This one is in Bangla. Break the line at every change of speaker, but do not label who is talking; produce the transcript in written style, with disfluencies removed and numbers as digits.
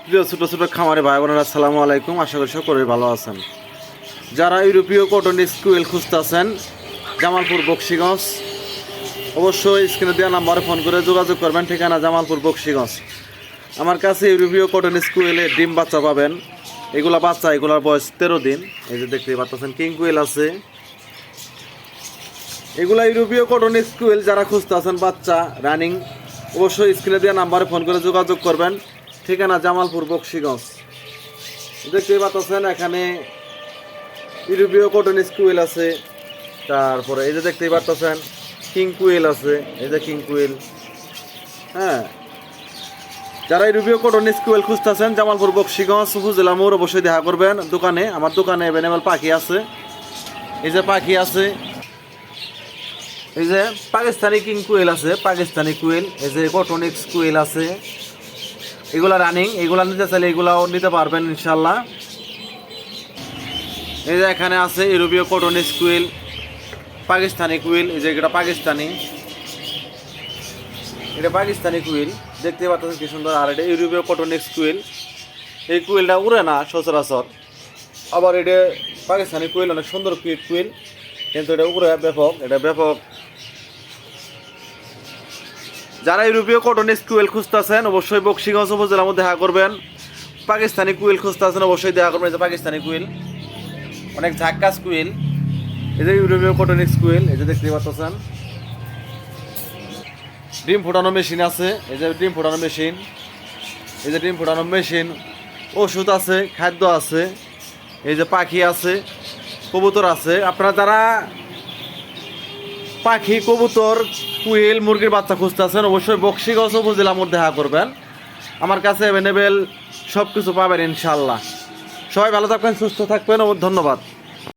প্রিয় ছোট ছোট খামারে ভাই বোনেরা, আসসালামু আলাইকুম। আশা করি সকলেই ভালো আছেন। যারা ইউরোপীয় কটন স্কুয়েল খুঁজতেছেন জামালপুর বক্সিগঞ্জ, অবশ্যই স্ক্রিনে দেওয়া নাম্বারে ফোন করে যোগাযোগ করবেন। ঠিকানা জামালপুর বক্সিগঞ্জ। আমার কাছে ইউরোপীয় কটন স্কুয়েলে ডিম বাচ্চা পাবেন। এগুলা বাচ্চা, এগুলার বয়স 13 দিন। এই যে দেখতে পাচ্ছেন কিং কুয়েল আছে। এগুলা ইউরোপীয় কটন স্কুয়েল যারা খুঁজতেছেন বাচ্চা রানিং, অবশ্যই স্ক্রিনে দেওয়া নাম্বারে ফোন করে যোগাযোগ করবেন। ঠিকানা জামালপুর বক্সিগঞ্জ। দেখতেই পাচ্ছেন এখানে ইউরোপীয় কটন স্কুয়েল আছে। তারপরে এই যে দেখতেই পাচ্ছেন কিং কুয়েল আছে। এই যে কিং কুয়েল। হ্যাঁ, যারা ইউরোপীয় কটন স্কুয়েল খুঁজতেছেন জামালপুর বক্সিগঞ্জ উপজেলা মোড়, অবশ্যই দেখা করবেন দোকানে। আমার দোকানে অ্যাভেলেবল পাখি আছে। এই যে পাখি আছে, এই যে পাকিস্তানি কিং কুয়েল আছে, পাকিস্তানি কুয়েল। এই যে কটন এক্স কুয়েল আছে। এগুলা রানিং, এগুলা নিতে চাইলে এগুলাও নিতে পারবেন ইনশাল্লাহ। এই যে এখানে আছে ইউরোপীয় কটন স্কুয়েল, পাকিস্তানি কুয়েল। এই যে এটা পাকিস্তানি, এটা পাকিস্তানি কুয়েল। দেখতে পাচ্ছেন কি সুন্দর। আর এটা ইউরোপীয় কটন এক্স কুয়েল। এই কুয়েলটা উড়ে না সচরাচর। আবার এটা পাকিস্তানি কুয়েল, অনেক সুন্দর কুয়েল, কিন্তু এটা উড়ে ব্যাপক, এটা ব্যাপক। যারা ইউরোপীয় কটন স্কুয়েল খুঁজতেছেন অবশ্যই বক্সিগঞ্জ উপজেলার মধ্যে দেখা করবেন। পাকিস্তানি কুয়েল খুঁজতেছেন অবশ্যই দেখা করবেন। এই যে পাকিস্তানি কুয়েল, অনেক ঝাক্কাস কুয়েল। এই যে ইউরোপীয় কটন স্কুয়েল। এই যে দেখতে পাচ্ছেন ডিম ফোটানো মেশিন আছে। এই যে ডিম ফোটানো মেশিন, এই যে ডিম ফোটানো মেশিন, ওষুধ আছে, খাদ্য আছে। এই যে পাখি আছে, কবুতর আছে। আপনারা যারা পাখি, কবুতর, কুয়েল, মুরগির বাচ্চা খুঁজতেছেন অবশ্যই বক্সিগঞ্জ উপজেলা মোড় দেখা করবেন। আমার কাছে অ্যাভেলেবেল সব কিছু পাবেন ইনশাল্লাহ। সবাই ভালো থাকবেন, সুস্থ থাকবেন ও ধন্যবাদ।